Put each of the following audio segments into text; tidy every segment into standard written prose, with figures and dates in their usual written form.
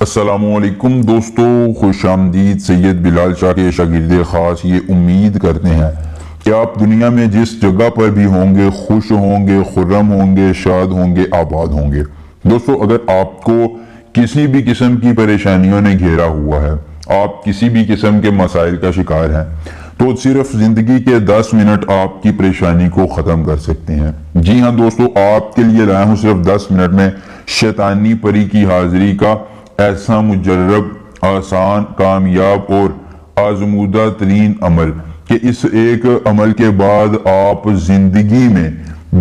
السلام علیکم دوستو، خوش آمدید۔ سید بلال شاہ کے شاگرد خاص یہ امید کرتے ہیں کہ آپ دنیا میں جس جگہ پر بھی ہوں گے خوش ہوں گے، خرم ہوں گے، شاد ہوں گے، آباد ہوں گے۔ دوستو، اگر آپ کو کسی بھی قسم کی پریشانیوں نے گھیرا ہوا ہے، آپ کسی بھی قسم کے مسائل کا شکار ہیں، تو صرف زندگی کے 10 منٹ آپ کی پریشانی کو ختم کر سکتے ہیں۔ جی ہاں دوستو، آپ کے لیے لایا ہوں صرف 10 منٹ میں شیطانی پری کی حاضری کا ایسا مجرب، آسان، کامیاب اور آزمودہ ترین عمل کہ اس ایک عمل کے بعد آپ زندگی میں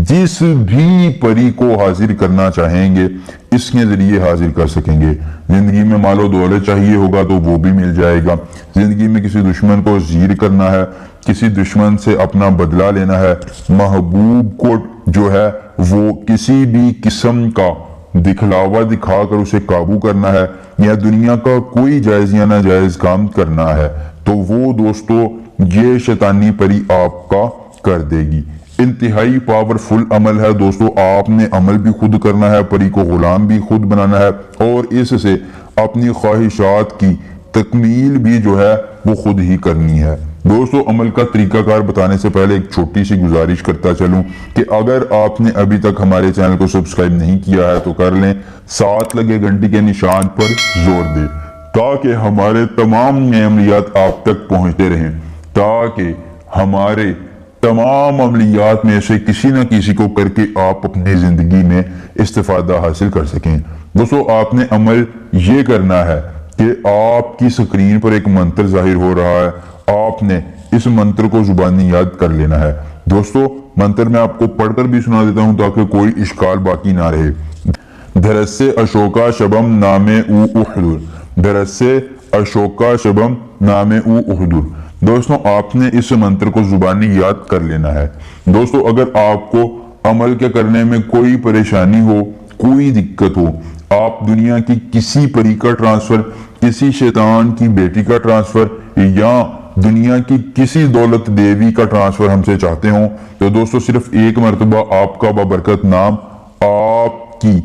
جس بھی پری کو حاضر کرنا چاہیں گے اس کے ذریعے حاضر کر سکیں گے۔ زندگی میں مال و دولت چاہیے ہوگا تو وہ بھی مل جائے گا۔ زندگی میں کسی دشمن کو زیر کرنا ہے، کسی دشمن سے اپنا بدلہ لینا ہے، محبوب کو جو ہے وہ کسی بھی قسم کا دکھلاوا دکھا کر اسے قابو کرنا ہے، یا دنیا کا کوئی جائز یا ناجائز کام کرنا ہے، تو وہ دوستو یہ شیطانی پری آپ کا کر دے گی۔ انتہائی پاورفل عمل ہے دوستو، آپ نے عمل بھی خود کرنا ہے، پری کو غلام بھی خود بنانا ہے، اور اس سے اپنی خواہشات کی تکمیل بھی جو ہے وہ خود ہی کرنی ہے۔ دوستو، عمل کا طریقہ کار بتانے سے پہلے ایک چھوٹی سی گزارش کرتا چلوں کہ اگر آپ نے ابھی تک ہمارے چینل کو سبسکرائب نہیں کیا ہے تو کر لیں، ساتھ لگے گھنٹی کے نشان پر زور دیں تاکہ ہمارے تمام نئے عملیات آپ تک پہنچتے رہیں، تاکہ ہمارے تمام عملیات میں سے کسی نہ کسی کو کر کے آپ اپنی زندگی میں استفادہ حاصل کر سکیں۔ دوستو، آپ نے عمل یہ کرنا ہے کہ آپ کی سکرین پر ایک منتر ظاہر ہو رہا ہے، آپ نے اس منتر کو زبانی یاد کر لینا ہے۔ دوستو، منتر میں آپ کو پڑھ کر بھی سنا دیتا ہوں تاکہ کوئی اشکال باقی نہ رہے۔ دھرسے اشوکا شبم نامے او احدر، دھرسے اشوکا شبم نامے او احدر۔ دوستو، آپ نے اس منتر کو زبانی یاد کر لینا ہے۔ دوستو، اگر آپ کو عمل کے کرنے میں کوئی پریشانی ہو، کوئی دقت ہو، آپ دنیا کی کسی پری کا ٹرانسفر، کسی شیطان کی بیٹی کا ٹرانسفر یا دنیا کی کسی دولت دیوی کا ٹرانسفر ہم سے چاہتے ہوں تو دوستو صرف ایک مرتبہ آپ کا بابرکت نام، آپ کی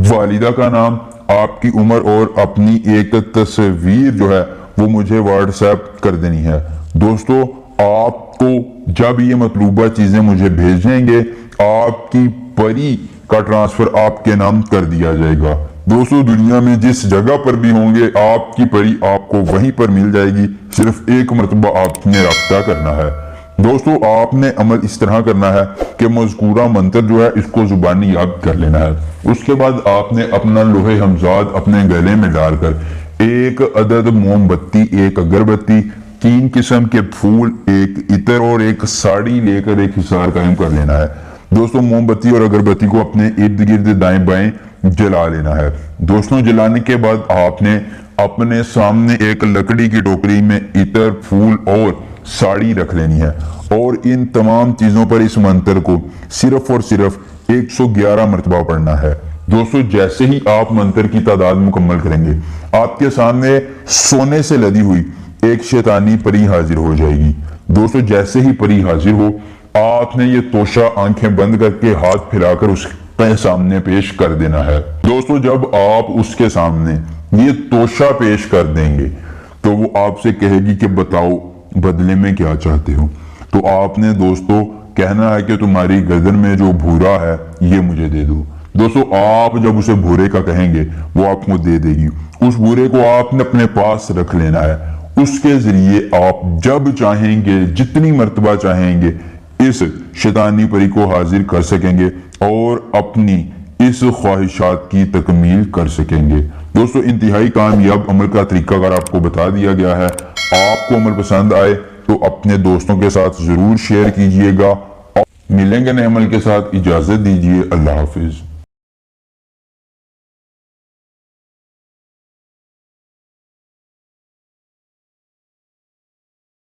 والدہ کا نام، آپ کی عمر اور اپنی ایک تصویر جو ہے وہ مجھے واٹس ایپ کر دینی ہے۔ دوستو، آپ کو جب یہ مطلوبہ چیزیں مجھے بھیجیں گے، آپ کی پری کا ٹرانسفر آپ کے نام کر دیا جائے گا۔ دوستو، دنیا میں جس جگہ پر بھی ہوں گے آپ کی پری آپ کو وہیں پر مل جائے گی، صرف ایک مرتبہ آپ نے رابطہ کرنا ہے۔ دوستو، آپ نے عمل اس طرح کرنا ہے کہ مذکورہ منتر جو ہے اس کو زبانی یاد کر لینا ہے۔ اس کے بعد آپ نے اپنا لوح ہمزاد اپنے گلے میں ڈال کر ایک عدد موم بتی، ایک اگربتی، 3 قسم کے پھول، ایک عطر اور ایک ساڑی لے کر ایک حصار قائم کر لینا ہے۔ دوستو، موم بتی اور اگربتی کو اپنے ارد گرد دائیں بائیں جلا لینا ہے۔ دوستو، جلانے کے بعد آپ نے اپنے سامنے ایک لکڑی کی ٹوکری میں عطر، پھول اور ساڑی رکھ لینی ہے، اور ان تمام چیزوں پر اس منتر کو صرف اور صرف 111 مرتبہ پڑھنا ہے۔ دوستو، جیسے ہی آپ منتر کی تعداد مکمل کریں گے، آپ کے سامنے سونے سے لدی ہوئی ایک شیطانی پری حاضر ہو جائے گی۔ دوستو، جیسے ہی پری حاضر ہو، آپ نے یہ توشہ آنکھیں بند کر کے ہاتھ پھیلا کر اس کے سامنے پیش کر دینا ہے۔ دوستو، جب آپ اس کے سامنے یہ توشہ پیش کر دیں گے تو وہ آپ سے کہے گی کہ بتاؤ بدلے میں کیا چاہتے ہو، تو آپ نے دوستو کہنا ہے کہ تمہاری گردن میں جو بھورا ہے یہ مجھے دے دو۔ دوستو، آپ جب اسے بھورے کا کہیں گے وہ آپ کو دے دے گی۔ اس بھورے کو آپ نے اپنے پاس رکھ لینا ہے، اس کے ذریعے آپ جب چاہیں گے، جتنی مرتبہ چاہیں گے، اس شیطانی پری کو حاضر کر سکیں گے اور اپنی اس خواہشات کی تکمیل کر سکیں گے۔ دوستو، انتہائی کامیاب عمل کا طریقہ اگر آپ کو بتا دیا گیا ہے، آپ کو عمل پسند آئے تو اپنے دوستوں کے ساتھ ضرور شیئر کیجئے گا۔ ملیں گے نئے عمل کے ساتھ، اجازت دیجئے، اللہ حافظ۔